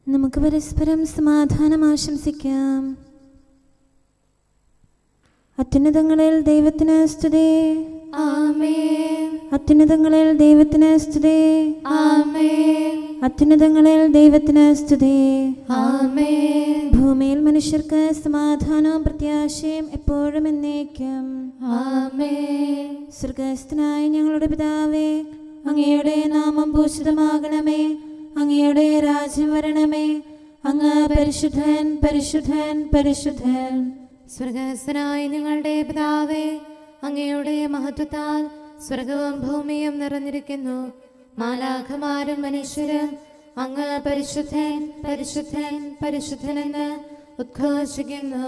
നമുക്ക് പരസ്പരം സമാധാനം ആശംസിക്കാം. അത്യുന്നതങ്ങളിൽ ദൈവത്തിന് സ്തുതി. ആമേൻ. അത്യുന്നതങ്ങളിൽ ദൈവത്തിന് സ്തുതി. ആമേൻ. അത്യുന്നതങ്ങളിൽ ദൈവത്തിന് സ്തുതി. ആമേൻ. ഭൂമിയിൽ മനുഷ്യർക്ക് സമാധാനവും പ്രത്യാശയും എപ്പോഴും എന്നേക്കും. ആമേൻ. സ്വർഗ്ഗസ്ഥനായ ഞങ്ങളുടെ പിതാവേ, അങ്ങയുടെ നാമം പൂജിതമാകണമേ. അങ്ങയുടെ രാജ്യം വരണമേ. അങ്ങ് പരിശുദ്ധൻ, പരിശുദ്ധൻ, പരിശുദ്ധൻ. സ്വർഗ്ഗസ്ഥനായ ഞങ്ങളുടെ പിതാവേ, അങ്ങയുടെ മഹത്വത്താൽ സ്വർഗവും ഭൂമിയും നിറഞ്ഞിരിക്കുന്നു. മാലാഖമാരും മനുഷ്യരും അങ്ങ് പരിശുദ്ധൻ, പരിശുദ്ധൻ, പരിശുദ്ധനെന്ന് ഉദ്ഘോഷിക്കുന്നു.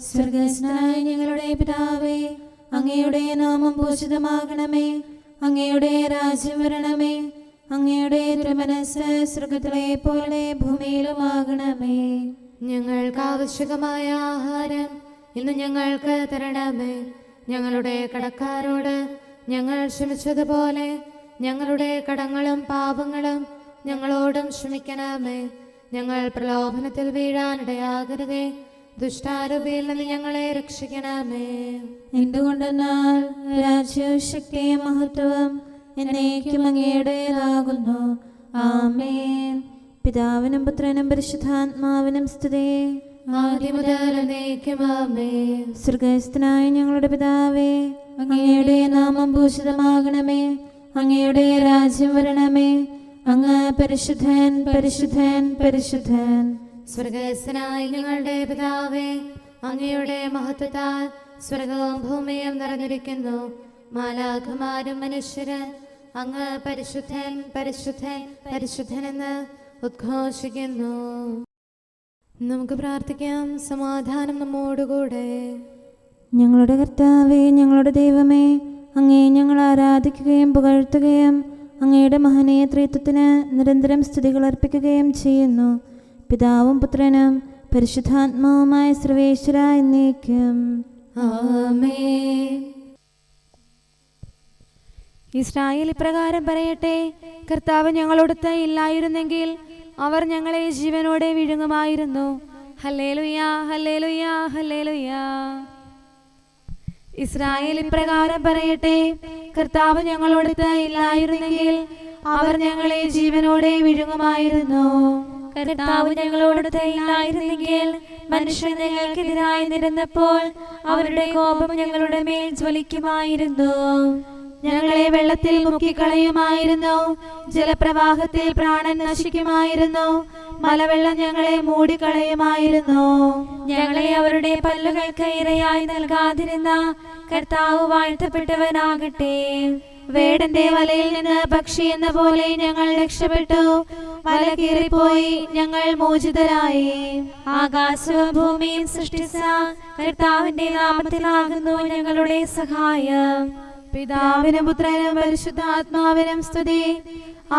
സ്വർഗ്ഗസ്ഥനായ ഞങ്ങളുടെ പിതാവേ, അങ്ങയുടെ നാമം പൂജിതമാകണമേ. അങ്ങയുടെ രാജ്യം വരണമേ. അങ്ങയുടെ തിരുമനസ്സ് സ്വർഗ്ഗത്തിലെ പോലെ ഭൂമിയിലുമാകണമേ. ഞങ്ങൾക്ക് ആവശ്യകമായ ആഹാരം ഇന്ന് ഞങ്ങൾക്ക് തരണമേ. ഞങ്ങളുടെ കടക്കാരോട് ഞങ്ങൾ ക്ഷമിച്ചതുപോലെ ഞങ്ങളുടെ കടങ്ങളും പാപങ്ങളും ഞങ്ങളോടും ക്ഷമിക്കണമേ. ഞങ്ങൾ പ്രലോഭനത്തിൽ വീഴാനിടയാകരുതേ. ദുഷ്ടാരൂപിയിൽ നിന്ന് ഞങ്ങളെ രക്ഷിക്കണമേ. എന്തുകൊണ്ടെന്നാൽ രാജ്യവും ശക്തിയും മഹത്വവും എന്നേക്കും അങ്ങയുടേതാകുന്നു. ആമേൻ. പിതാവിനും പുത്രനും പരിശുദ്ധാത്മാവിനും സ്തുതി. ആദ്യം മുതൽ എന്നേക്കും ആമേൻ. സ്വർഗ്ഗസ്ഥനായ ഞങ്ങളുടെ പിതാവേ, അങ്ങയുടെ നാമം പൂജിതമാകണമേ. അങ്ങയുടെ രാജ്യം വരണമേ. അങ്ങ് പരിശുദ്ധൻ, പരിശുദ്ധൻ, പരിശുദ്ധൻ. സ്വർഗ്ഗസ്ഥനായ ഞങ്ങളുടെ പിതാവേ, അങ്ങയുടെ മഹത്വത്താൽ സ്വർഗവും ഭൂമിയും നിറഞ്ഞിരിക്കുന്നു. മാലാഖമാരും മനുഷ്യരും അങ്ങ് പരിശുദ്ധൻ, പരിശുദ്ധൻ, പരിശുദ്ധനെന്ന് ഉദ്ഘോഷിക്കുന്നു. നമുക്ക് പ്രാർത്ഥിക്കാം. സമാധാനം നമ്മോടുകൂടെ. ഞങ്ങളുടെ കർത്താവേ, ഞങ്ങളുടെ ദൈവമേ, അങ്ങയെ ഞങ്ങൾ ആരാധിക്കുകയും പുകഴ്ത്തുകയും അങ്ങയുടെ മഹനീയ ത്രിത്വത്തിന് നിരന്തരം സ്തുതികൾ അർപ്പിക്കുകയും ചെയ്യുന്നു. പിതാവും പുത്രനും പരിശുദ്ധാത്മാവുമായ സർവേശ്വര എന്നേക്കും. ആമേൻ. ഇസ്രായേൽ ഇപ്രകാരം പറയട്ടെ: കർത്താവ് ഞങ്ങളോടൊത്ത് ഇല്ലായിരുന്നെങ്കിൽ അവർ ഞങ്ങളെ ജീവനോടെ വിഴുങ്ങുമായിരുന്നു. Hallelujah, hallelujah, hallelujah. ഇസ്രായേൽ ഇപ്രകാരം പറയട്ടെ: കർത്താവ് ഞങ്ങളോടൊത്ത് ഇല്ലായിരുന്നെങ്കിൽ അവർ ഞങ്ങളെ ജീവനോടെ വിഴുങ്ങുമായിരുന്നു. കർത്താവ് ഞങ്ങളോടൊത്ത് ഇല്ലായിരുന്നെങ്കിൽ മനുഷ്യർ ഞങ്ങൾക്കെതിരായി നിരന്നപ്പോൾ അവരുടെ കോപം ഞങ്ങളുടെ മേൽ ജ്വലിക്കുമായിരുന്നു. ഞങ്ങളെ വെള്ളത്തിൽ മുക്കിക്കളയുമായിരുന്നു. ജലപ്രവാഹത്തിൽ പ്രാണൻ നശിക്കുമായിരുന്നു. മലവെള്ളം ഞങ്ങളെ മൂടിക്കളയുമായിരുന്നു. ഞങ്ങളെ അവരുടെ പല്ലുകൾക്ക് ഇരയായി നൽകാതിരുന്ന കർത്താവ് വാഴ്ത്തപ്പെട്ടവനാകട്ടെ. വേടന്റെ വലയിൽ നിന്ന് പക്ഷി എന്ന പോലെ ഞങ്ങൾ രക്ഷപ്പെട്ടു. വല കീറിപ്പോയി, ഞങ്ങൾ മോചിതരായി. ആകാശവും ഭൂമിയും സൃഷ്ടിച്ച കർത്താവിന്റെ നാമത്തിലാകുന്നു ഞങ്ങളുടെ സഹായം. പിതാവിനും പുത്രനും പരിശുദ്ധാത്മാവിനും സ്തുതി,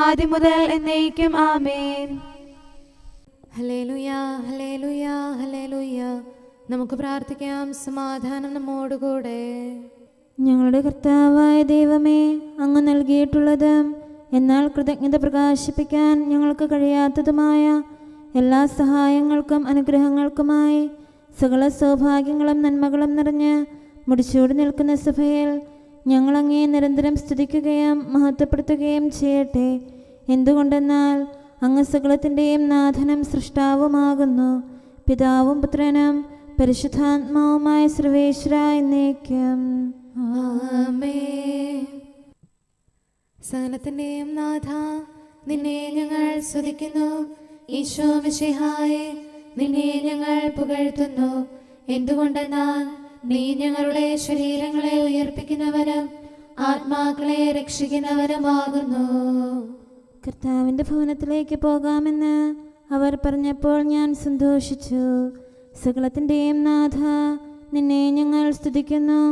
ആദ്യം മുതൽ എന്നേക്കും. ആമേൻ. Hallelujah, hallelujah, hallelujah. നമുക്ക് പ്രാർത്ഥിക്കാം. സമാധാനം നമ്മോടുകൂടെ. ഞങ്ങളുടെ കർത്താവായ ദൈവമേ, അങ്ങ് നൽകിയിട്ടുള്ളതും എന്നാൽ കൃതജ്ഞത പ്രകാശിപ്പിക്കാൻ ഞങ്ങൾക്ക് കഴിയാത്തതുമായ എല്ലാ സഹായങ്ങൾക്കും അനുഗ്രഹങ്ങൾക്കുമായി സകല സൗഭാഗ്യങ്ങളും നന്മകളും നിറഞ്ഞ് മുടിച്ചൂടി നിൽക്കുന്ന സഭയിൽ ഞങ്ങൾ അങ്ങയെ നിരന്തരം സ്തുതിക്കുകയും മഹത്വപ്പെടുത്തുകയും ചെയ്യട്ടെ. എന്തുകൊണ്ടെന്നാൽ അങ്ങ് സകലത്തിൻ്റെയും നാഥനും സൃഷ്ടാവുമാകുന്നു. പിതാവും പുത്രനും പരിശുദ്ധാത്മാവുമായ സർവേശ്വര എന്നേക്കും. ആമേൻ. സകലത്തിന്റെയും നാഥ, നിന്നെ ഞങ്ങൾ സ്തുതിക്കുന്നു. ഈശോ മിശിഹായേ, നിന്നെ ഞങ്ങൾ പുകഴ്ത്തുന്നു. എന്തുകൊണ്ടെന്നാൽ നീ ഞങ്ങളുടെ ശരീരങ്ങളെ ഉയർപ്പിക്കുന്നവനും ആത്മാക്കളെ രക്ഷിക്കുന്നവനുമാകുന്നു. കർത്താവിൻ്റെ ഭവനത്തിലേക്ക് പോകാമെന്ന് അവർ പറഞ്ഞപ്പോൾ ഞാൻ സന്തോഷിച്ചു. സകലത്തിൻ്റെയും നാഥ, നിന്നെ ഞങ്ങൾ സ്തുതിക്കുന്നു.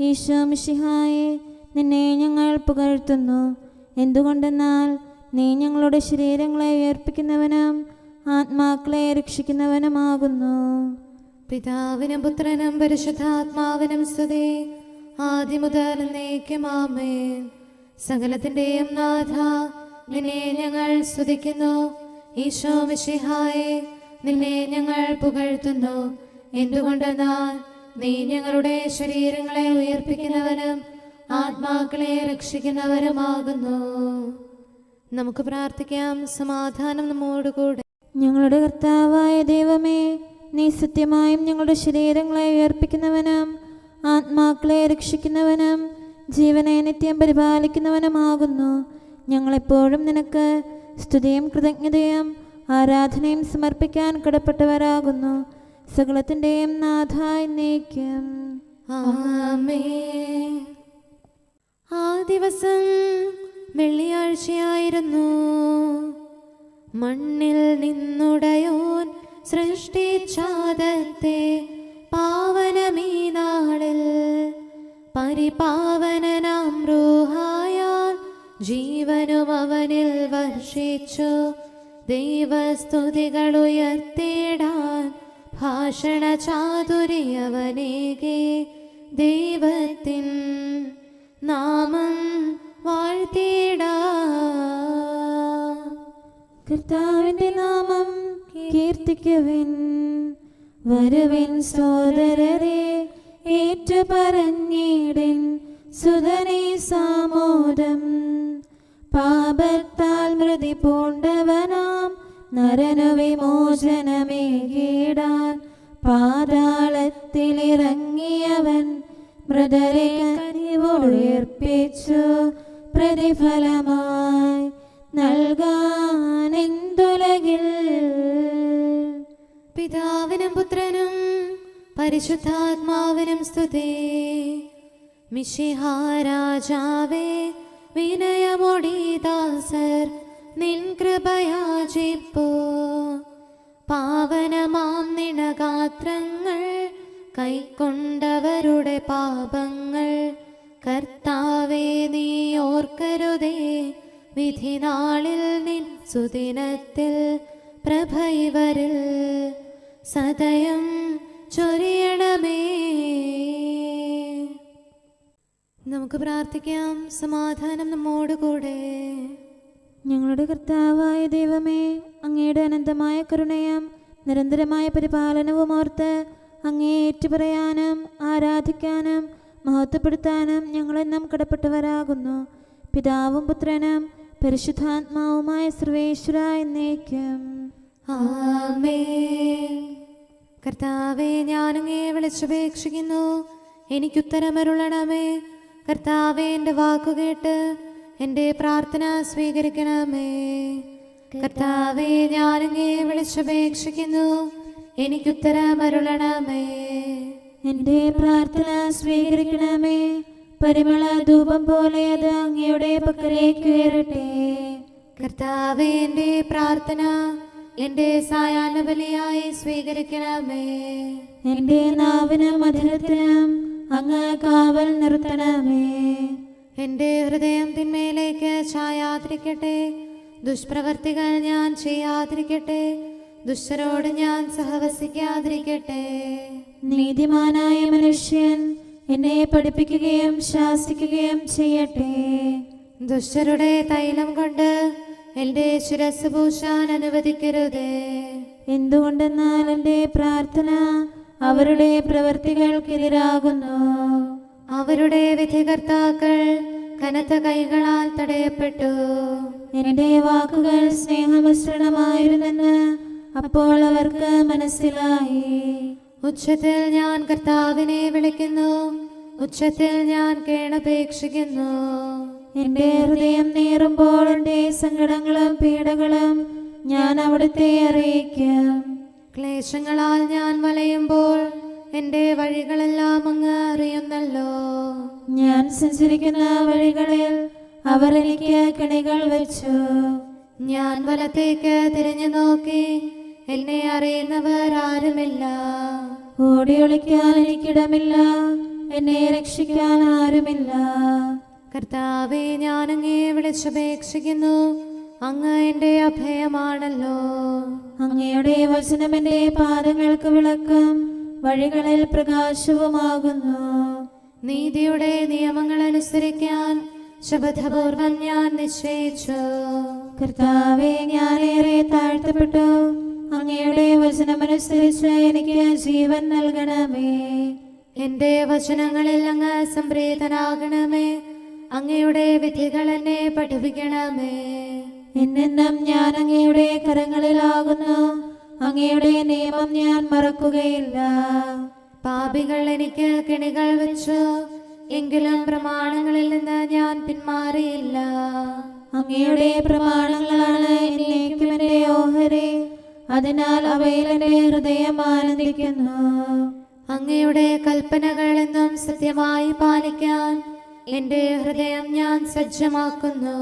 ഈശോ മിശിഹായേ, നിന്നെ ഞങ്ങൾ പുകഴ്ത്തുന്നു. എന്തുകൊണ്ടെന്നാൽ നീ ഞങ്ങളുടെ ശരീരങ്ങളെ ഉയർപ്പിക്കുന്നവനും ആത്മാക്കളെ രക്ഷിക്കുന്നവനുമാകുന്നു. പിതാവിനും പുത്രനും പരിശുദ്ധാത്മാവിനും സ്തുതി, ആദ്യം മുതൽ എന്നേക്കും. ആമേൻ. സകലത്തിന്റെയും നാഥ, നിന്നെ ഞങ്ങൾ സ്തുതിക്കുന്നു. ഈശോ മിശിഹായെ നിന്നെ ഞങ്ങൾ പുകഴ്ത്തുന്നു. എന്തുകൊണ്ടെന്നാൽ നീ ഞങ്ങളുടെ ശരീരങ്ങളെ ഉയർപ്പിക്കുന്നവനും ആത്മാക്കളെ രക്ഷിക്കുന്നവരുമാകുന്നു. നമുക്ക് പ്രാർത്ഥിക്കാം. സമാധാനം നമ്മോടുകൂടെ. ഞങ്ങളുടെ കർത്താവായ ദൈവമേ, നീ സത്യമായും ഞങ്ങളുടെ ശരീരങ്ങളെ ഉയർപ്പിക്കുന്നവനും ആത്മാക്കളെ രക്ഷിക്കുന്നവനും ജീവനെ നിത്യം പരിപാലിക്കുന്നവനുമാകുന്നു. ഞങ്ങളെപ്പോഴും നിനക്ക് സ്തുതിയും കൃതജ്ഞതയും ആരാധനയും സമർപ്പിക്കാൻ കടപ്പെട്ടവരാകുന്നു. സകലത്തിൻ്റെയും നാഥായി എന്നേക്കും. ആമേൻ. ആ ദിവസം വെള്ളിയാഴ്ചയായിരുന്നു. മണ്ണിൽ നിന്നുടയോൻ സൃഷ്ടിച്ചാദത്തെ പാവനമീ നാളിൽ പരിപാവനനാം റൂഹായാൽ ജീവനും അവനിൽ വർഷിച്ചു. ദൈവസ്തുതികൾ ഉയർത്തിടാൻ ഭാഷണ ചാതുര്യവനേകെ ദൈവത്തിൻ നാമം വാഴ്ത്തിടാം. കർത്താവിന്റെ നാമം കീർത്തിക്കുവിൻ. വരുവിൻ സോദരരെ, ഏറ്റുപറഞ്ഞിടിൻ സുതനേ സാമോദം. പാപത്താൽ മൃതി പൂണ്ടവനാം നരനു വിമോചനമേകിടാൻ പാതാളത്തിലിറങ്ങിയവൻ മൃതരെ കനിവോടുയർപ്പിച്ചു. പ്രതിഫലമായി നൽകാൻ എന്തുലകിൽ. പിതാവിനും പുത്രനും പരിശുദ്ധാത്മാവിനും സ്തുതി. മിശിഹാ രാജാവേ, വിനയമോടി ദാസർ നിൻ കൃപയാചിപ്പോ. പാവനമാം നിണഗാത്രങ്ങൾ കൈക്കൊണ്ടവരുടെ പാപങ്ങൾ കർത്താവേ നീ ഓർക്കരുതേ. വിധി നാളിൽ നിൻ സുദിനത്തിൽ പ്രഭൈവരിൽ സദയം ചൊരിയണമേ. നമുക്ക് പ്രാർത്ഥിക്കാം. സമാധാനം നമ്മോടുകൂടെ. ഞങ്ങളുടെ കർത്താവായ ദൈവമേ, അങ്ങയുടെ അനന്തമായ കരുണയും നിരന്തരമായ പരിപാലനവും ഓർത്ത് അങ്ങേ ഏറ്റുപറയാനും ആരാധിക്കാനും മഹത്വപ്പെടുത്താനും ഞങ്ങളെന്നും കടപ്പെട്ടവരാകുന്നു. പിതാവും പുത്രനും പരിശുദ്ധാത്മാവുമായ സർവേശ്വര എന്നേക്കും. ആമേൻ. കർത്താവേ, ഞാനങ്ങേ വിളിച്ചപേക്ഷിക്കുന്നു, എനിക്കുത്തരമരുളണമേ. കർത്താവേ, എൻ്റെ വാക്കുകേട്ട് എൻ്റെ പ്രാർത്ഥന സ്വീകരിക്കണമേ. കർത്താവേ, ഞാനങ്ങേ വിളിച്ചപേക്ഷിക്കുന്നു, എനിക്കുത്തരമരുളണമേ. എൻ്റെ പ്രാർത്ഥന സ്വീകരിക്കണമേ. പരിമള ധൂപം പോലെ അത് അങ്ങയുടെ പക്കലേക്ക് ഉയരട്ടെ. കർത്താവേ, എൻ്റെ പ്രാർത്ഥന എൻ്റെ സായാഹ്ന ബലിയായി സ്വീകരിക്കണമേ. എൻ്റെ നാവിനും മധുരത്തിനും അങ്ങ് കാവൽ നിർത്തണമേ. എൻ്റെ ഹൃദയം തിന്മയിലേക്ക് ചായാതിരിക്കട്ടെ. ദുഷ്പ്രവർത്തികൾ ഞാൻ ചെയ്യാതിരിക്കട്ടെ. ദുഷ്ടരോട് ഞാൻ സഹവസിക്കാതിരിക്കട്ടെ. നീതിമാനായ മനുഷ്യൻ എന്നെ പഠിപ്പിക്കുകയും ശാസിക്കുകയും ചെയ്യട്ടെ. ദുഷ്ടരുടെ തൈലം കൊണ്ട് എൻ്റെ ശിരസ് പൂശാൻ അനുവദിക്കരുതേ. എന്തുകൊണ്ടെന്നാൽ എൻ്റെ പ്രാർത്ഥന അവരുടെ പ്രവൃത്തികൾക്കെതിരാകുന്നു. അവരുടെ വിധികർത്താക്കൾ കനത്ത കൈകളാൽ തടയപ്പെട്ടു. എൻ്റെ വാക്കുകൾ സ്നേഹമിശ്രണമായിരുന്നെന്ന് അപ്പോൾ അവർക്ക് മനസ്സിലായി. ഉച്ചത്തിൽ ഞാൻ കർത്താവിനെ വിളിക്കുന്നു, ഉച്ചത്തിൽ ഞാൻ കേണപേക്ഷിക്കുന്നു. എൻ്റെ ഹൃദയം നീറുമ്പോൾ എൻ്റെ സങ്കടങ്ങളും പീഡകളും ഞാൻ അവിടുത്തെ അറിയിക്കും. ക്ലേശങ്ങളാൽ ഞാൻ വലയുമ്പോൾ എൻ്റെ വഴികളെല്ലാം അങ്ങ് അറിയുന്നല്ലോ. ഞാൻ സഞ്ചരിക്കുന്ന വഴികളിൽ അവർ എനിക്ക് കെണികൾ വെച്ചു. ഞാൻ വലത്തേക്ക് തിരിഞ്ഞു നോക്കി, എന്നെ അറിയുന്നവർ ആരുമില്ല. ഓടി ഒളിക്കാൻ എനിക്കിടമില്ല, എന്നെ രക്ഷിക്കാൻ ആരുമില്ല. കർത്താവേ, ഞാനങ്ങേ വിളിച്ചപേക്ഷിക്കുന്നു, അങ്ങ് എൻ്റെ അഭയമാണല്ലോ. അങ്ങയുടെ വചനം എൻ്റെ പാദങ്ങൾക്ക് വിളക്കും വഴികളിൽ പ്രകാശവുമാകുന്നു. നീതിയുടെ നിയമങ്ങൾ അനുസരിക്കാൻ ശപഥപൂർവം ഞാൻ നിശ്ചയിച്ചു. കർത്താവേ, ഞാനേറെ താഴ്ത്തപ്പെട്ടു. അങ്ങയുടെ വചനമനുസരിച്ച് എനിക്ക് ജീവൻ നൽകണമേ. എന്റെ വചനങ്ങളിൽ അങ്ങ് സംപ്രീതനാകണമേ. അങ്ങയുടെ വിധികൾ എന്നെ പഠിപ്പിക്കണമേ. എന്നെന്നും ഞാൻ അങ്ങയുടെ കരങ്ങളിലാകുന്നു. അങ്ങയുടെ നിയമം ഞാൻ മറക്കുകയില്ല. പാപികൾ എനിക്ക് കെണികൾ വെച്ചു, എങ്കിലും പ്രമാണങ്ങളിൽ നിന്ന് ഞാൻ പിന്മാറിയില്ല. അങ്ങയുടെ പ്രമാണങ്ങളാണ് എന്നേക്കും എന്റെ ഓഹരി. അതിനാൽ അവയിൽ എന്റെ ഹൃദയം ആനന്ദിക്കുന്നു. അങ്ങയുടെ കൽപ്പനകൾ എന്നും സത്യമായി പാലിക്കാൻ എന്റെ ഹൃദയം ഞാൻ സജ്ജമാക്കുന്നു.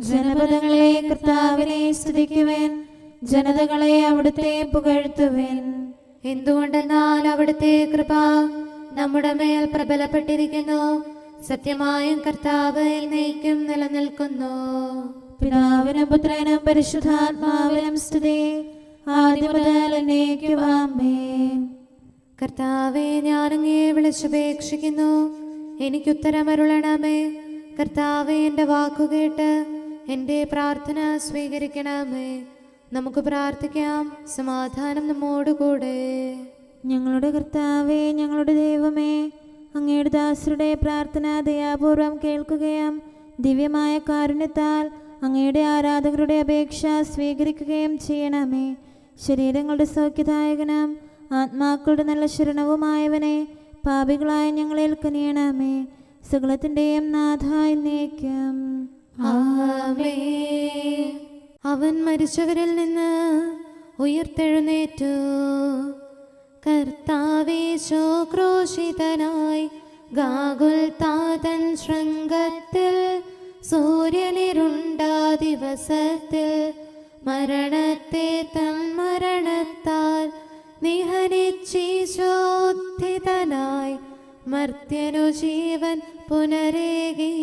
ജനപദങ്ങളെ കർത്താവിനെ സ്തുതിക്കുവേൻ, ജനതകളെ അവിടുത്തെ പുകഴ്ത്തുവേൻ. എന്തുകൊണ്ടെന്നാൽ അവിടുത്തെ കൃപ നമ്മുടെ മേൽ പ്രബലപ്പെട്ടിരിക്കുന്നു. സത്യമായും കർത്താവ് എന്നേക്കും നിലനിൽക്കുന്നു. പിതാവിനും പുത്രനും പരിശുദ്ധാത്മാവിനും സ്തുതി, ആദ്യം മുതൽ എന്നേക്കും ആമേൻ. കർത്താവെ, ഞാൻ അങ്ങയെ വിളിച്ചപേക്ഷിക്കുന്നു, എനിക്കുത്തരമരുളണമേ. കർത്താവെ, എൻ്റെ വാക്കുകേട്ട് എൻ്റെ പ്രാർത്ഥന സ്വീകരിക്കണമേ. നമുക്ക് പ്രാർത്ഥിക്കാം. സമാധാനം നമ്മോടുകൂടെ. ഞങ്ങളുടെ കർത്താവേ, ഞങ്ങളുടെ ദൈവമേ, അങ്ങയുടെ ദാസരുടെ പ്രാർത്ഥന ദയാപൂർവം കേൾക്കുകയും ദിവ്യമായ കാരുണ്യത്താൽ അങ്ങയുടെ ആരാധകരുടെ അപേക്ഷ സ്വീകരിക്കുകയും ചെയ്യണമേ. ശരീരങ്ങളുടെ സൗഖ്യദായകനും ആത്മാക്കളുടെ നല്ല ശരണവുമായവനെ, പാപികളായ ഞങ്ങളിൽ കനിയണമേ. സകലത്തിൻ്റെയും നാഥ എന്നേക്കും ആമേൻ. അവൻ മരിച്ചവരിൽ നിന്ന് ഉയർത്തെഴുന്നേറ്റു. കർത്താവേ, ശോക്രോശിതനായി ഗാഗുൽത്താതൻ ശൃംഗത്തിൽ, സൂര്യനിരുണ്ട ദിവസത്തിൽ മരണത്തെ തൻ മരണത്താൽ നിഹനിച്ചീശോദ്ധിതനായി മർത്യനു ജീവൻ പുനരേകി.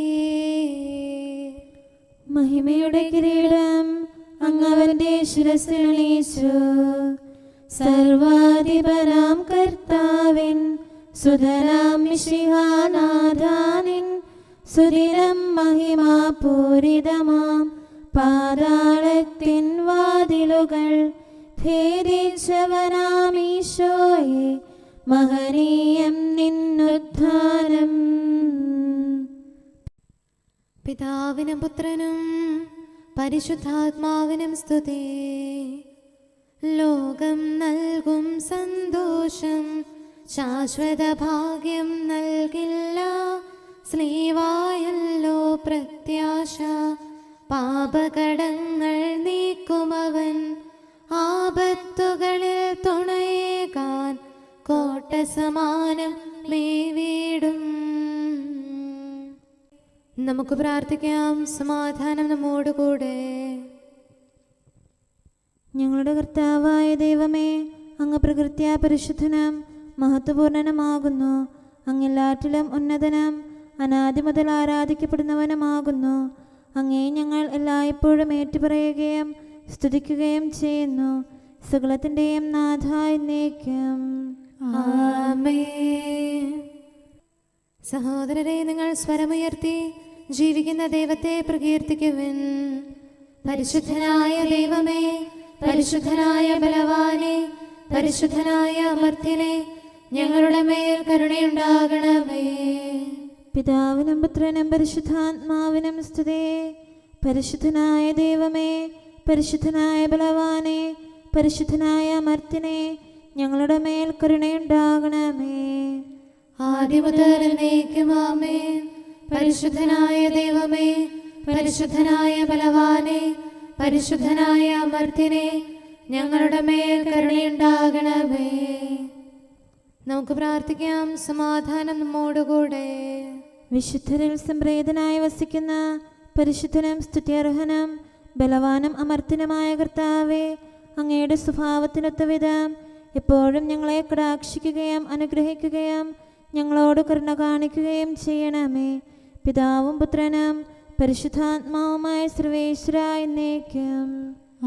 മഹിമയുടെ കിരീടം അങ്ങവന്റെ ശിരസിൽ അണിയിച്ചു. സർവാധിപനാം കർത്താവിൻ സുതനാം മിശിഹാനാഥാനിൻ സുദിനം മഹിമാപൂരിതമാം പാതാളത്തിൻ വാതിലുകൾ ഭേദിച്ചവനാം ഈശോയെ, മഹനീയം നിന്നുദ്ധാനം. പിതാവിനും പുത്രനും പരിശുദ്ധാത്മാവിനും സ്തുതി. ലോകം നൽകും സന്തോഷം ശാശ്വത ഭാഗ്യം നൽകില്ല. സ്ലീവായല്ലോ പ്രത്യാശ, പാപകടങ്ങൾ നീക്കുമവൻ. ആപത്തുകളിൽ തുണയേകാൻ കോട്ട സമാനം മേവീടും. നമുക്ക് പ്രാർത്ഥിക്കാം. സമാധാനം നമ്മോടുകൂടെ. ഞങ്ങളുടെ കർത്താവായ ദൈവമേ, അങ്ങ് പ്രകൃത്യാ പരിശുദ്ധനും മഹത്വപൂർണനുമാകുന്നു. അങ്ങെല്ലാറ്റിലും ഉന്നതനും അനാദി മുതൽ ആരാധിക്കപ്പെടുന്നവനുമാകുന്നു. അങ്ങേ ഞങ്ങൾ എല്ലായ്പ്പോഴും ഏറ്റുപറയുകയും സ്തുതിക്കുകയും ചെയ്യുന്നു. സകലത്തിൻ്റെയും നാഥ എന്നേക്കും ആമേൻ. സഹോദരരെ, നിങ്ങൾ സ്വരമുയർത്തി ജീവിക്കുന്ന ദൈവത്തെ പ്രകീർത്തിക്കുവിൻ. പരിശുദ്ധനായ ദൈവമേ, പരിശുദ്ധനായ ബലവാനെ, പരിശുദ്ധനായ അമർത്യനെ, ഞങ്ങളുടെ മേൽ കരുണയുണ്ടാകണമേ. പിതാവിനും പുത്രനും പരിശുദ്ധാത്മാവിനും സ്തുതി. പരിശുദ്ധനായ ദൈവമേ, പരിശുദ്ധനായ ബലവാനെ, പരിശുദ്ധനായ അമർത്യനെ, ഞങ്ങളുടെ മേൽ കരുണയുണ്ടാകണമേ. ആദ്യം മുതൽ എന്നേക്കും ആമേൻ. പരിശുദ്ധനായ ദൈവമേ, പരിശുദ്ധനായ ബലവാനെ, പരിശുദ്ധനായ അമർത്യനെ, ഞങ്ങളുടെ മേൽ കരുണയുണ്ടാകണമേ. നമുക്ക് പ്രാർത്ഥിക്കാം. സമാധാനം നമ്മോടുകൂടെ. വിശുദ്ധരിൽ സംപ്രീതനായി വസിക്കുന്ന പരിശുദ്ധനും സ്തുത്യർഹനും ബലവാനും അമർത്യനുമായ കർത്താവേ, അങ്ങയുടെ സ്വഭാവത്തിനൊത്ത വിധം എപ്പോഴും ഞങ്ങളെ കടാക്ഷിക്കുകയും അനുഗ്രഹിക്കുകയും ഞങ്ങളോട് കരുണ കാണിക്കുകയും ചെയ്യണമേ. പിതാവും പുത്രനും പരിശുദ്ധാത്മാവുമായ സർവേശ്വര എന്നേക്കും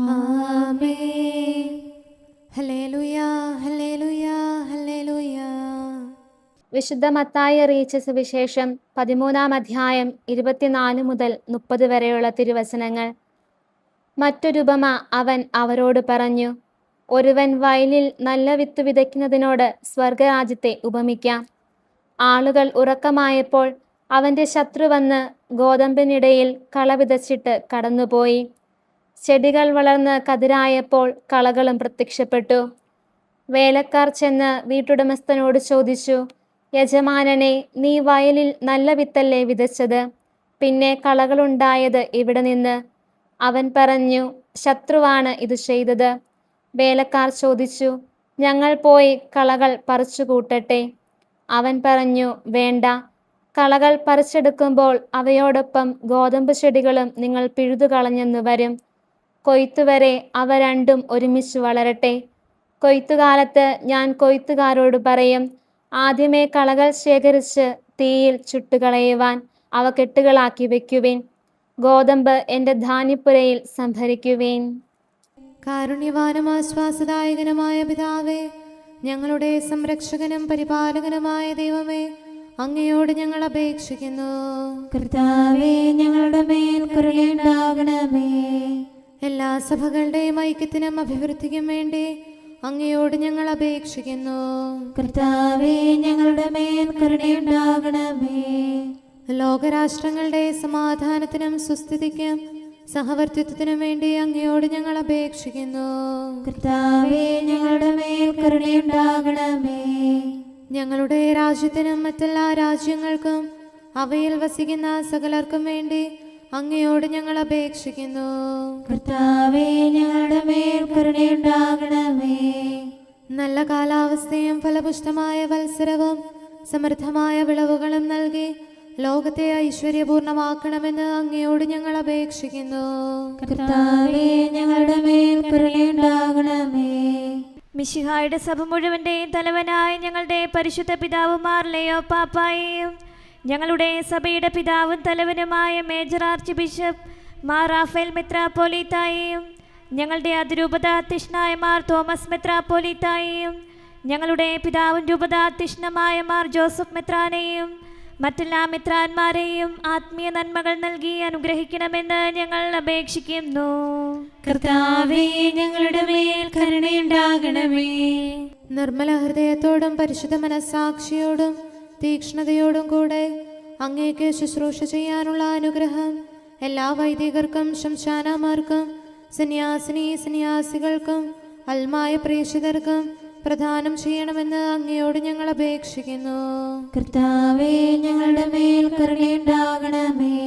ആമേൻ. Hallelujah, hallelujah, hallelujah. വിശുദ്ധ മത്തായി അറിയിച്ച സുവിശേഷം 13-ാം അധ്യായം 24 മുതൽ 30 വരെയുള്ള തിരുവചനങ്ങൾ. മറ്റൊരുപമ അവൻ അവരോട് പറഞ്ഞു. ഒരുവൻ വയലിൽ നല്ല വിത്ത് വിതയ്ക്കുന്നതിനോട് സ്വർഗരാജ്യത്തെ ഉപമിക്കാം. ആളുകൾ ഉറക്കമായപ്പോൾ അവൻ്റെ ശത്രു വന്ന് ഗോതമ്പിനിടയിൽ കള വിതച്ചിട്ട് കടന്നുപോയി. ചെടികൾ വളർന്ന് കതിരായപ്പോൾ കളകളും പ്രത്യക്ഷപ്പെട്ടു. വേലക്കാർ ചെന്ന് വീട്ടുടമസ്ഥനോട് ചോദിച്ചു, യജമാനനെ, നീ വയലിൽ നല്ല വിത്തല്ലേ വിതച്ചത്? പിന്നെ കളകളുണ്ടായത് എവിടെ നിന്ന്? അവൻ പറഞ്ഞു, ശത്രുവാണ് ഇത് ചെയ്തത്. വേലക്കാർ ചോദിച്ചു, ഞങ്ങൾ പോയി കളകൾ പറിച്ചു കൂട്ടട്ടെ? അവൻ പറഞ്ഞു, വേണ്ട. കളകൾ പറിച്ചെടുക്കുമ്പോൾ അവയോടൊപ്പം ഗോതമ്പ് ചെടികളും നിങ്ങൾ പിഴുതുകളഞ്ഞെന്നു വരും. കൊയ്ത്തുവരെ അവ രണ്ടും ഒരുമിച്ച് വളരട്ടെ. കൊയ്ത്തുകാലത്ത് ഞാൻ കൊയ്ത്തുകാരോട് പറയും, ആദ്യമേ കളകൾ ശേഖരിച്ച് തീയിൽ ചുട്ടുകളയുവാൻ അവ കെട്ടുകളാക്കി വയ്ക്കുവിൻ. ഗോതമ്പ് എൻ്റെ ധാന്യപ്പുരയിൽ സംഭരിക്കുവിൻ. കാരുണ്യവാനും ആശ്വാസദായകനുമായ പിതാവേ, ഞങ്ങളുടെ സംരക്ഷകനും പരിപാലകനുമായ ദൈവമേ, അങ്ങയോട് ഞങ്ങൾ അപേക്ഷിക്കുന്നു. കർത്താവേ, ഞങ്ങളുടെ മേൽ കരുണയുണ്ടാകണമേ. എല്ലാ സഭകളുടെയും ഐക്യത്തിനും അഭിവൃദ്ധിക്കും വേണ്ടി അങ്ങയോട് ഞങ്ങൾ അപേക്ഷിക്കുന്നു. കർത്താവേ, ഞങ്ങളുടെ മേൽ കരുണയുണ്ടാകണമേ. ലോകരാഷ്ട്രങ്ങളുടെ സമാധാനത്തിനും സുസ്ഥിതിക്കും സഹവർത്തിത്വത്തിനും വേണ്ടി അങ്ങയോട് ഞങ്ങൾ അപേക്ഷിക്കുന്നു. കർത്താവേ, ഞങ്ങളുടെ മേൽ കരുണയുണ്ടാകണമേ. ഞങ്ങളുടെ രാജ്യത്തിനും മറ്റെല്ലാ രാജ്യങ്ങൾക്കും അവയിൽ വസിക്കുന്ന സകലർക്കും വേണ്ടി അങ്ങയോട് ഞങ്ങൾ അപേക്ഷിക്കുന്നു. കർത്താവേ, ഞങ്ങളുടെ മേൽ കരുണയുണ്ടാകണമേ. നല്ല കാലാവസ്ഥയും ഫലപുഷ്ടമായ വത്സരവും സമൃദ്ധമായ വിളവുകളും നൽകി ലോകത്തെ ഐശ്വര്യപൂർണമാക്കണമെന്ന് അങ്ങയോട് ഞങ്ങൾ അപേക്ഷിക്കുന്നു. കർത്താവേ, ഞങ്ങളുടെ മേൽ കരുണയുണ്ടാകണമേ. മിശിഹായുടെ സഭ മുഴുവൻ്റെയും തലവനായ ഞങ്ങളുടെ പരിശുദ്ധ പിതാവുമാർ ലെയോ പാപ്പായെയും ഞങ്ങളുടെ സഭയുടെ പിതാവും തലവനുമായ major archbishop Mar Raphael മെത്രാപ്പോലീത്തായെയും ഞങ്ങളുടെ അതിരൂപതാധ്യക്ഷനായ മാർ തോമസ് മെത്രാപ്പോലീത്തായെയും ഞങ്ങളുടെ പിതാവും രൂപതാധ്യക്ഷനുമായ മാർ ജോസഫ് മെത്രാനെയും മറ്റെല്ലാ മെത്രാന്മാരെയും ആത്മീയ നന്മകൾ നൽകി അനുഗ്രഹിക്കണമെന്ന് ഞങ്ങൾ അപേക്ഷിക്കുന്നു. കർത്താവേ, ഞങ്ങളുടെ മേൽ കരുണയുണ്ടാകണമേ. നിർമ്മല ഹൃദയത്തോടും പരിശുദ്ധ മനസ്സാക്ഷിയോടും തീക്ഷ്ണതയോടും കൂടെ അങ്ങേക്ക് ശുശ്രൂഷ ചെയ്യാനുള്ള അനുഗ്രഹം എല്ലാ വൈദികർക്കും ശംശാനമാർക്കും സന്യാസികൾക്കും അൽമായ പ്രേക്ഷിതർക്കും പ്രദാനം ചെയ്യണമെന്ന് അങ്ങയോട് ഞങ്ങൾ അപേക്ഷിക്കുന്നു. കർത്താവേ, ഞങ്ങളുടെ മേൽ കരുണയുണ്ടാകണമേ.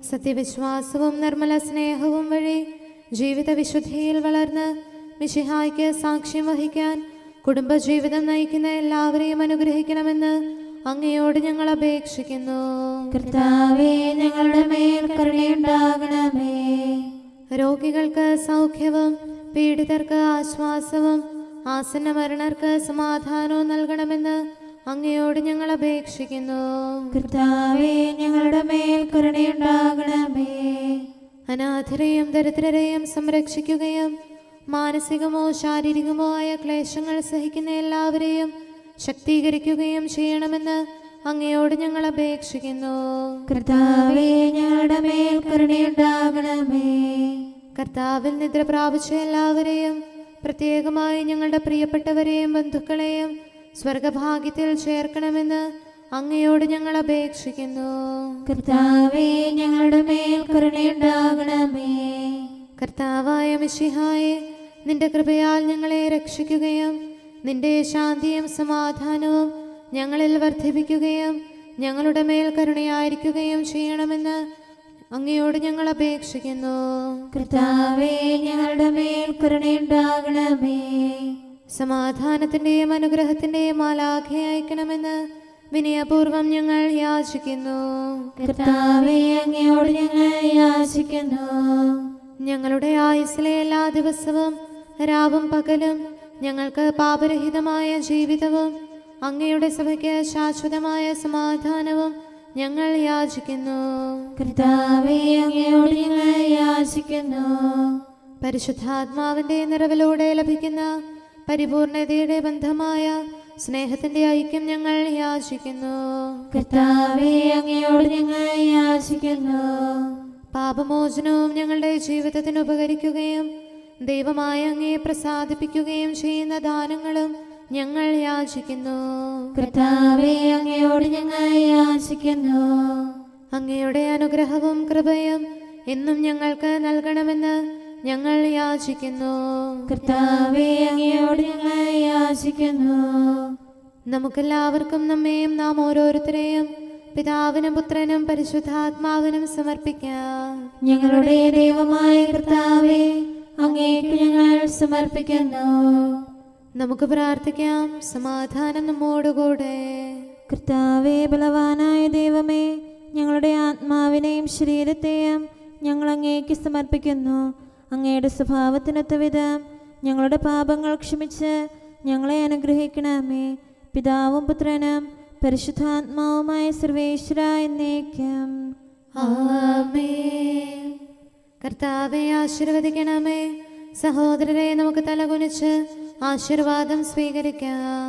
സത്യവിശ്വാസവും നിർമ്മല സ്നേഹവും വഴി ജീവിത വിശുദ്ധിയിൽ വളർന്ന് മിശിഹായ്ക്ക് സാക്ഷ്യം വഹിക്കാൻ കുടുംബജീവിതം നയിക്കുന്ന എല്ലാവരെയും അനുഗ്രഹിക്കണമെന്ന് അങ്ങയോട് ഞങ്ങൾ അപേക്ഷിക്കുന്നു. കർത്താവേ, ഞങ്ങളുടെ മേൽ കരുണയുണ്ടാകണമേ. രോഗികൾക്ക് സൗഖ്യവും പീഡിതർക്ക് ആശ്വാസവും ആസന്ന മരണർക്ക് സമാധാനവും നൽകണമെന്ന് അങ്ങയോട് ഞങ്ങൾ അപേക്ഷിക്കുന്നു. കർത്താവേ, ഞങ്ങളുടെ മേൽ കരുണയുണ്ടാകണമേ. അനാഥരെയും ദരിദ്രരെയും സംരക്ഷിക്കുകയും മാനസികമോ ശാരീരികമോ ആയ ക്ലേശങ്ങൾ സഹിക്കുന്ന എല്ലാവരെയും ശക്തീകരിക്കുകയും ചെയ്യണമെന്ന് അങ്ങയോട് ഞങ്ങൾ അപേക്ഷിക്കുന്നു. കർത്താവേ, ഞങ്ങളുടെ മേൽ കരുണയുണ്ടാകണമേ. കർത്താവിൽ നിദ്ര പ്രാപിച്ച എല്ലാവരെയും പ്രത്യേകമായി ഞങ്ങളുടെ പ്രിയപ്പെട്ടവരെയും ബന്ധുക്കളെയും സ്വർഗഭാഗ്യത്തിൽ ചേർക്കണമെന്ന് അങ്ങയോട് ഞങ്ങൾ അപേക്ഷിക്കുന്നു. കർത്താവേ, ഞങ്ങളുടെ മേൽ കരുണയുണ്ടാകണമേ. കർത്താവായ മിശിഹായെ, നിന്റെ കൃപയാൽ ഞങ്ങളെ രക്ഷിക്കുകയും നിന്റെ ശാന്തിയും സമാധാനവും ഞങ്ങളിൽ വർദ്ധിപ്പിക്കുകയും ഞങ്ങളുടെ മേൽ കരുണയായിരിക്കുകയും ചെയ്യണമെന്ന് അങ്ങയോട് ഞങ്ങൾ അപേക്ഷിക്കുന്നു. കർത്താവേ, ഞങ്ങളുടെ മേൽ കരുണയുണ്ടാകണമേ. സമാധാനത്തിന്റെയും അനുഗ്രഹത്തിന്റെയും മാലാഖയെ അയക്കണമെന്ന് വിനയപൂർവം ഞങ്ങൾ യാചിക്കുന്നു. കർത്താവേ, അങ്ങയോട് ഞങ്ങൾ യാചിക്കുന്നു. ഞങ്ങളുടെ ആയുസ്സിലെ എല്ലാ ദിവസവും രാവും പകലും ഞങ്ങൾക്ക് പാപരഹിതമായ ജീവിതവും അങ്ങയുടെ സഭയ്ക്ക് ശാശ്വതമായ സമാധാനവും ഞങ്ങൾ യാചിക്കുന്നു. കർത്താവേ, അങ്ങയോട് ഞങ്ങൾ യാചിക്കുന്നു. പരിശുദ്ധാത്മാവിന്റെ നിറവിലൂടെ ലഭിക്കുന്ന പരിപൂർണതയുടെ ബന്ധമായ സ്നേഹത്തിന്റെ ഐക്യം ഞങ്ങൾ യാചിക്കുന്നു. കർത്താവേ, അങ്ങയോട് ഞങ്ങൾ യാചിക്കുന്നു. പാപമോചനവും ഞങ്ങളുടെ ജീവിതത്തിന് ഉപകരിക്കുകയും ദൈവമായ അങ്ങയെ പ്രസാദിപ്പിക്കുകയും ചെയ്യുന്ന ദാനങ്ങളും ഞങ്ങൾ യാചിക്കുന്നു. കർത്താവേ, അങ്ങയോട് ഞങ്ങൾ യാചിക്കുന്നു. അങ്ങയുടെ അനുഗ്രഹവും കൃപയും എന്നും ഞങ്ങൾക്ക് നൽകണമെന്ന് ഞങ്ങൾ യാചിക്കുന്നു. കർത്താവേ, അങ്ങയോട് ഞങ്ങൾ യാചിക്കുന്നു. നമുക്കെല്ലാവർക്കും നമ്മെയും നാം ഓരോരുത്തരെയും പിതാവിനും പുത്രനും പരിശുദ്ധാത്മാവിനും സമർപ്പിക്കാം. ഞങ്ങളുടെ ദൈവമായ കർത്താവേ, അങ്ങേക്ക് ഞങ്ങൾ സമർപ്പിക്കുന്നു. നമുക്ക് പ്രാർത്ഥിക്കാം. സമാധാനം നമ്മോടുകൂടെ. കർത്താവേ, ബലവാനായ ദൈവമേ, ഞങ്ങളുടെ ആത്മാവിനെയും ശരീരത്തെയും ഞങ്ങൾ അങ്ങേക്ക് സമർപ്പിക്കുന്നു. അങ്ങയുടെ സ്വഭാവത്തിനൊത്ത വിധം ഞങ്ങളുടെ പാപങ്ങൾ ക്ഷമിച്ച് ഞങ്ങളെ അനുഗ്രഹിക്കണമേ. പിതാവും പുത്രനും പരിശുദ്ധാത്മാവുമായ സർവേശ്വര എന്നേക്കും. ആമേൻ. കർത്താവെ ആശീർവദിക്കണമേ. സഹോദരരെ, നമുക്ക് തലകുനിച്ച് ആശീർവാദം സ്വീകരിക്കാം.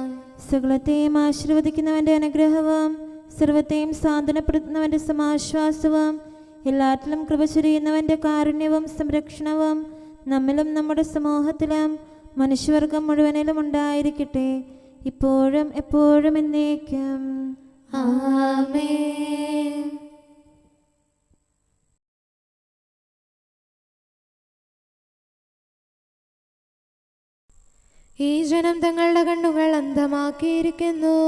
സകലത്തെയും ആശീർവദിക്കുന്നവന്റെ അനുഗ്രഹവും സർവത്തെയും സാന്ത്വനപ്പെടുത്തുന്നവന്റെ സമാശ്വാസവും എല്ലാറ്റിലും കൃപ ചൊരിയുന്നവന്റെ കാരുണ്യവും സംരക്ഷണവും നമ്മിലും നമ്മുടെ സമൂഹത്തിലും മനുഷ്യവർഗം മുഴുവനിലും ഉണ്ടായിരിക്കട്ടെ, ഇപ്പോഴും എപ്പോഴും എന്നേക്കും. ആമേൻ. ഈ ജനം തങ്ങളുടെ കണ്ണുകൾ അന്ധമാക്കിയിരിക്കുന്നു.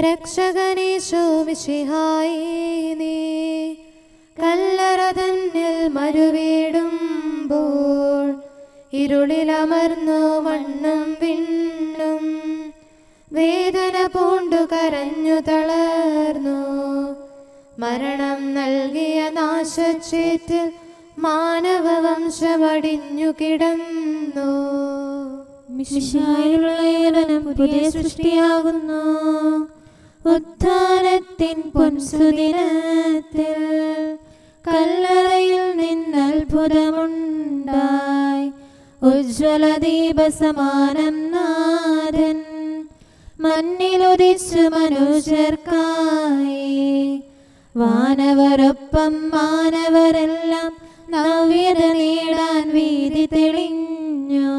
രക്ഷകനീശോ മിശിഹായേ, നീ കല്ലറ തന്നിൽ മരുവീടുമ്പോൾ ഇരുളിലമർന്നു മണ്ണും വിണ്ണും വേദന പൂണ്ടു കരഞ്ഞു തളർന്നു. മരണം നൽകിയ നാശച്ചേറ്റിൽ മാനവവംശമടിഞ്ഞു കിടന്നു. മിശിഹായിലുള്ളവനും പുതിയ സൃഷ്ടിയാകുന്നു. ഉത്ഥാനത്തിൻ പൊൻസുദിനത്തിൽ കല്ലറയിൽ നിന്നത്ഭുതമുണ്ടായി. ഉജ്ജ്വല ദീപസമാനം നാഥൻ മണ്ണിലുദിച്ചു മനുഷ്യർക്കായി. വാനവരൊപ്പം മാനവരെല്ലാം നവ്യത നേടാൻ വീതി തെളിഞ്ഞു.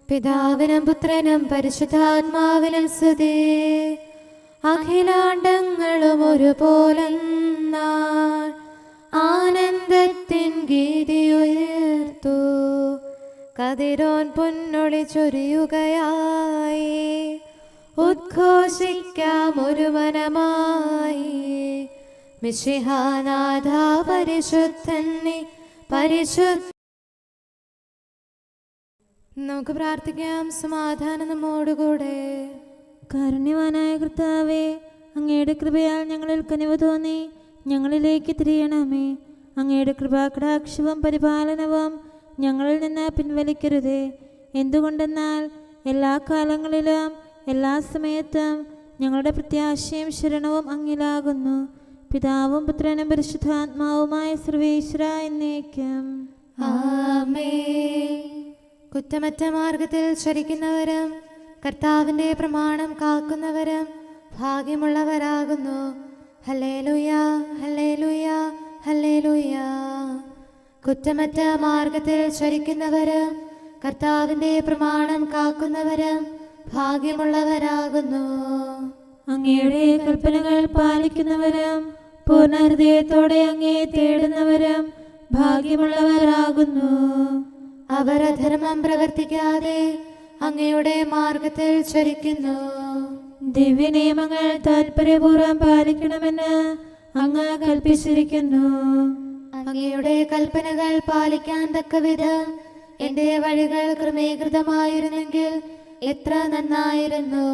പിതാവിനും പുത്രനും പരിശുദ്ധാത്മാവിനും സ്തുതി. അഖിലാണ്ടങ്ങളും ഒരുപോലെന്നാൾ ആനന്ദത്തിൻ ഗീതിയുയർത്തു. കതിരോൻ പൊന്നൊളി ചൊരിയുകയായി. ഉദ്ഘോഷിക്കാം ഒരു മനമായി. മിശിഹാനാഥ പരിശുദ്ധൻ നീ പരിശുദ്ധ. നമുക്ക് പ്രാർത്ഥിക്കാം. സമാധാനം നമ്മോടുകൂടെ. കാരുണ്യവാനായ കർത്താവേ, അങ്ങയുടെ കൃപയാൽ ഞങ്ങളിൽ കനിവ് തോന്നി ഞങ്ങളിലേക്ക് തിരിയണമേ. അങ്ങയുടെ കൃപാകടാക്ഷവും പരിപാലനവും ഞങ്ങളിൽ നിന്ന് പിൻവലിക്കരുതേ. എന്തുകൊണ്ടെന്നാൽ എല്ലാ കാലങ്ങളിലും എല്ലാ സമയത്തും ഞങ്ങളുടെ പ്രത്യാശയും ശരണവും അങ്ങിലാകുന്നു. പിതാവും പുത്രനും പരിശുദ്ധാത്മാവുമായ സർവേശ്വര എന്നേക്കും. ആമേൻ. കുറ്റമറ്റ മാർഗത്തിൽ ചരിക്കുന്നവരും കർത്താവിൻ്റെ പ്രമാണം കാക്കുന്നവരും ഭാഗ്യമുള്ളവരാകുന്നു. Hallelujah, hallelujah, hallelujah. കുറ്റമറ്റ മാർഗത്തിൽ ചരിക്കുന്നവരും കർത്താവിൻ്റെ പ്രമാണം കാക്കുന്നവരും ഭാഗ്യമുള്ളവരാകുന്നു. അങ്ങയുടെ കൽപ്പനകൾ പാലിക്കുന്നവരും പൂർണ്ണ ഹൃദയത്തോടെ അങ്ങയെ തേടുന്നവരും ഭാഗ്യമുള്ളവരാകുന്നു. അവർ അധർമ്മം പ്രവർത്തിക്കാതെ അങ്ങയുടെ മാർഗത്തിൽ ചരിക്കുന്നു. ദിവ്യനിയമങ്ങൾ താൽപര്യപൂർവ്വം പാലിക്കണമെന്ന് അങ്ങ് കൽപ്പിച്ചിരിക്കുന്നു. അങ്ങയുടെ കൽപ്പനകൾ പാലിക്കാൻ തക്കവിധം എന്റെ വഴികൾ ക്രമീകൃതമായിരുന്നെങ്കിൽ എത്ര നന്നായിരുന്നു.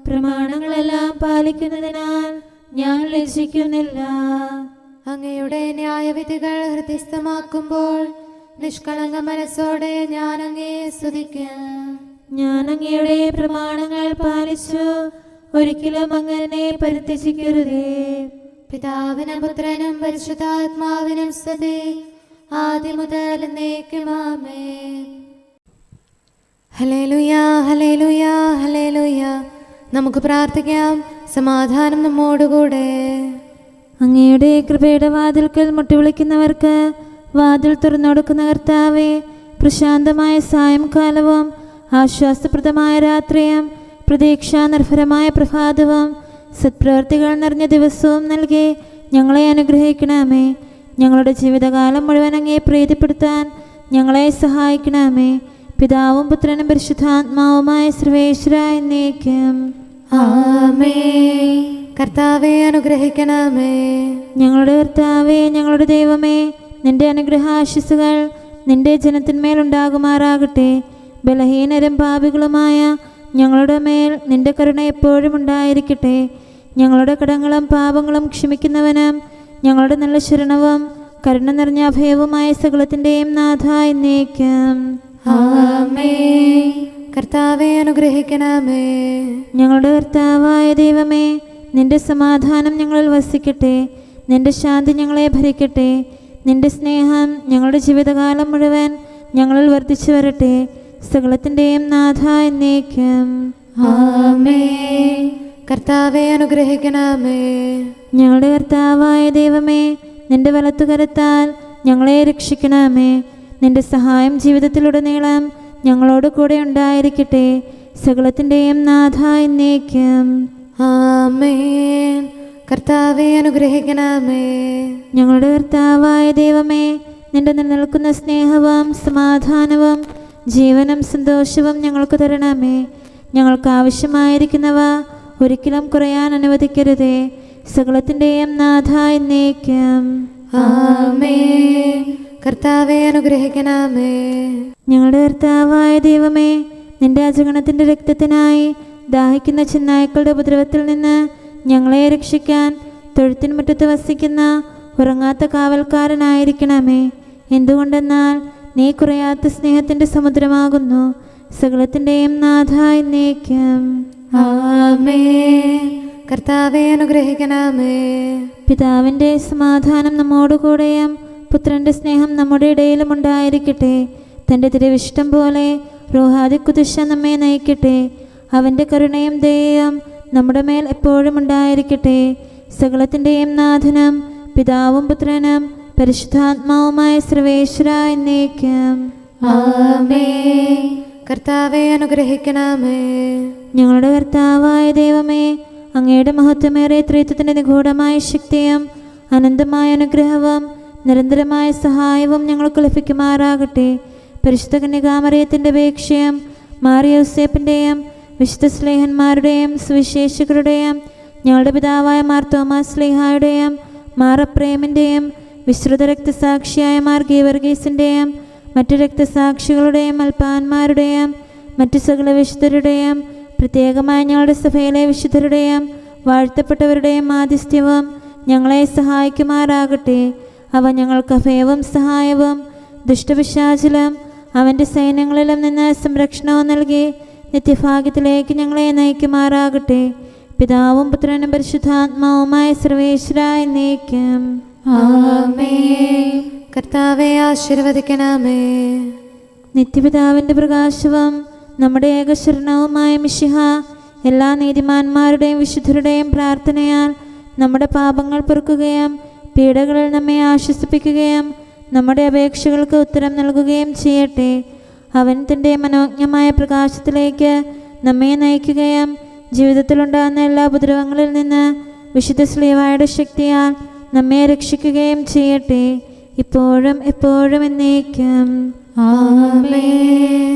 പ്രമാണങ്ങളെല്ലാം പാലിക്കുന്നതിനാൽ ഞാൻ ലജ്ജിക്കുന്നില്ല. അങ്ങയുടെ ന്യായവിധികൾ ഹൃദയസ്ഥമാക്കുമ്പോൾ നിഷ്കളങ്ക മനസ്സോടെ ഞാൻ അങ്ങയെ സ്തുതിക്കാം. ഞാൻ അങ്ങയുടെ പ്രമാണങ്ങൾ പാലിച്ചു, ഒരിക്കലും അങ്ങനെ പരിത്യജിക്കരുതേ. പിതാവിനും പുത്രനും പരിശുദ്ധാത്മാവിനും സ്തുതി, ആദ്യം മുതൽ എന്നേക്കും ആമേൻ. Hallelujah, hallelujah, hallelujah. നമുക്ക് പ്രാർത്ഥിക്കാം. സമാധാനം നമ്മോടുകൂടെ. അങ്ങയുടെ കൃപയുടെ വാതിൽക്കൽ മുട്ടിവിളിക്കുന്നവർക്ക് വാതിൽ തുറന്നുകൊടുക്കുന്ന കർത്താവേ, പ്രശാന്തമായ സായംകാലവും ആശ്വാസപ്രദമായ രാത്രിയും പ്രതീക്ഷാനിർഭരമായ പ്രഭാതവും സത്പ്രവർത്തികൾ നിറഞ്ഞ ദിവസവും നൽകി ഞങ്ങളെ അനുഗ്രഹിക്കണമേ. ഞങ്ങളുടെ ജീവിതകാലം മുഴുവൻ അങ്ങയെ പ്രീതിപ്പെടുത്താൻ ഞങ്ങളെ സഹായിക്കണമേ. പിതാവും പുത്രനും പരിശുദ്ധാത്മാവുമായ സർവേശ്വര എന്നേക്കും ആമേൻ. കർത്താവെ അനുഗ്രഹിക്കണമേ. ഞങ്ങളുടെ കർത്താവേ, ഞങ്ങളുടെ ദൈവമേ, നിന്റെ അനുഗ്രഹാശിസുകൾ നിന്റെ ജനത്തിന്മേലുണ്ടാകുമാറാകട്ടെ. ബലഹീനരും പാപികളുമായ ഞങ്ങളുടെ മേൽ നിന്റെ കരുണ എപ്പോഴും ഉണ്ടായിരിക്കട്ടെ. ഞങ്ങളുടെ കടങ്ങളും പാപങ്ങളും ക്ഷമിക്കുന്നവനും ഞങ്ങളുടെ നല്ല ശരണവും കരുണ നിറഞ്ഞ അഭയവുമായ സകലത്തിൻ്റെയും നാഥ എന്നേക്കും ആമേൻ. കർത്താവെ അനുഗ്രഹിക്കണമേ. ഞങ്ങളുടെ കർത്താവായ ദൈവമേ, നിന്റെ സമാധാനം ഞങ്ങളിൽ വസിക്കട്ടെ. നിന്റെ ശാന്തി ഞങ്ങളെ ഭരിക്കട്ടെ. നിന്റെ സ്നേഹം ഞങ്ങളുടെ ജീവിതകാലം മുഴുവൻ ഞങ്ങളിൽ വർദ്ധിച്ചു വരട്ടെ. സകലത്തിൻ്റെയും നാഥ എന്നേക്കും ആമേൻ. കർത്താവെ അനുഗ്രഹിക്കണമേ. ഞങ്ങളുടെ കർത്താവായ ദൈവമേ, നിന്റെ വലത്തുകരത്താൽ ഞങ്ങളെ രക്ഷിക്കണമേ. നിന്റെ സഹായം ജീവിതത്തിലുടനീളം ഞങ്ങളോട് കൂടെ ഉണ്ടായിരിക്കട്ടെ. സകലത്തിൻ്റെയും നാഥ എന്നേക്കും ആമേൻ. കർത്താവെ അനുഗ്രഹിക്കണമേ. ഞങ്ങളുടെ കർത്താവായ ദൈവമേ, നിന്റെ നിലനിൽക്കുന്ന സ്നേഹവും സമാധാനവും ജീവനും സന്തോഷവും ഞങ്ങൾക്ക് തരണമേ. ഞങ്ങൾക്ക് ആവശ്യമായിരിക്കുന്നവ ഒരിക്കലും കുറയാൻ അനുവദിക്കരുതേ. സകലത്തിൻ്റെയും നാഥ എന്നേക്കും ആമേൻ. കർത്താവെ അനുഗ്രഹിക്കണമേ. ഞങ്ങളുടെ കർത്താവായ ദൈവമേ, നിന്റെ അജഗണത്തിൻ്റെ രക്തത്തിനായി ദാഹിക്കുന്ന ചെന്നായ്ക്കളുടെ ഉപദ്രവത്തിൽ നിന്ന് ഞങ്ങളെ രക്ഷിക്കാൻ തൊഴുത്തിൻ മുറ്റത്ത് വസിക്കുന്ന ഉറങ്ങാത്ത കാവൽക്കാരനായിരിക്കണമേ. എന്തുകൊണ്ടെന്നാൽ നീ കുറയാത്ത സ്നേഹത്തിൻ്റെ സമുദ്രമാകുന്നു. സകലത്തിൻ്റെയും നാഥ എന്നേക്കും ആമേൻ. കർത്താവെ അനുഗ്രഹിക്കണമേ. പിതാവിൻ്റെ സമാധാനം നമ്മോടുകൂടെയും പുത്രൻ്റെ സ്നേഹം നമ്മുടെ ഇടയിലും ഉണ്ടായിരിക്കട്ടെ. തൻ്റെ തിരുവിഷ്ടം പോലെ റൂഹാദിക്കുദിശ നമ്മെ നയിക്കട്ടെ. അവൻ്റെ കരുണയും ദയയും നമ്മുടെ മേൽ എപ്പോഴും ഉണ്ടായിരിക്കട്ടെ. സകലത്തിൻ്റെയും നാഥനും പിതാവും പുത്രനും പരിശുദ്ധാത്മാവുമായ സർവേശ്വര എന്നേക്കും ആമേൻ. കർത്താവെ അനുഗ്രഹിക്കണമേ. ഞങ്ങളുടെ കർത്താവായ ദൈവമേ, അങ്ങയുടെ മഹത്വമേറിയ ത്രിത്വത്തിൻ്റെ നിഗൂഢമായ ശക്തിയും അനന്തമായ അനുഗ്രഹവും നിരന്തരമായ സഹായവും ഞങ്ങൾക്ക് ലഭിക്കുമാറാകട്ടെ. പരിശുദ്ധ കന്യകാമറിയത്തിൻ്റെ അപേക്ഷയും മാറിയോസേപ്പിൻ്റെയും വിശുദ്ധ സ്ലേഹന്മാരുടെയും സുവിശേഷകരുടെയും ഞങ്ങളുടെ പിതാവായ മാർ തോമാസ് സ്ലീഹായുടെയും മാർ അപ്രേമിൻ്റെയും വിശ്രുത രക്തസാക്ഷിയായ മാർ ഗീവർഗീസിൻ്റെയും മറ്റു രക്തസാക്ഷികളുടെയും അൽപ്പാന്മാരുടെയും മറ്റു സകല വിശുദ്ധരുടെയും പ്രത്യേകമായ ഞങ്ങളുടെ സഭയിലെ വിശുദ്ധരുടെയും വാഴ്ത്തപ്പെട്ടവരുടെയും ആതിഥ്യവും ഞങ്ങളെ സഹായിക്കുമാറാകട്ടെ. അവ ഞങ്ങൾക്ക് അഭയവും സഹായവും ദുഷ്ടപിശാചിലും അവൻ്റെ സൈന്യങ്ങളിലും നിന്ന് സംരക്ഷണവും നൽകി നിത്യഭാഗ്യത്തിലേക്ക് ഞങ്ങളെ നയിക്കുമാറാകട്ടെ. പിതാവും പുത്രനും പരിശുദ്ധാത്മാവുമായ സർവേശ്വര എന്നേക്കും ആമേൻ. കർത്താവെ ആശീർവദിക്കണമേ. നിത്യപിതാവിൻ്റെ പ്രകാശവും നമ്മുടെ ഏകശരണവുമായ മിശിഹ എല്ലാ നീതിമാന്മാരുടെയും വിശുദ്ധരുടെയും പ്രാർത്ഥനയാൽ നമ്മുടെ പാപങ്ങൾ പൊറുക്കുകയും പീഡകളിൽ നമ്മെ ആശ്വസിപ്പിക്കുകയും നമ്മുടെ അപേക്ഷകൾക്ക് ഉത്തരം നൽകുകയും ചെയ്യട്ടെ. അവൻ തൻ്റെ മനോജ്ഞമായ പ്രകാശത്തിലേക്ക് നമ്മെ നയിക്കുകയും ജീവിതത്തിലുണ്ടാകുന്ന എല്ലാ ഉപദ്രവങ്ങളിൽ നിന്ന് വിശുദ്ധ ശ്ലീഹായുടെ ശക്തിയാൽ നമ്മെ രക്ഷിക്കുകയും ചെയ്യട്ടെ. ഇപ്പോഴും എപ്പോഴും എന്നേക്കും ആമേൻ.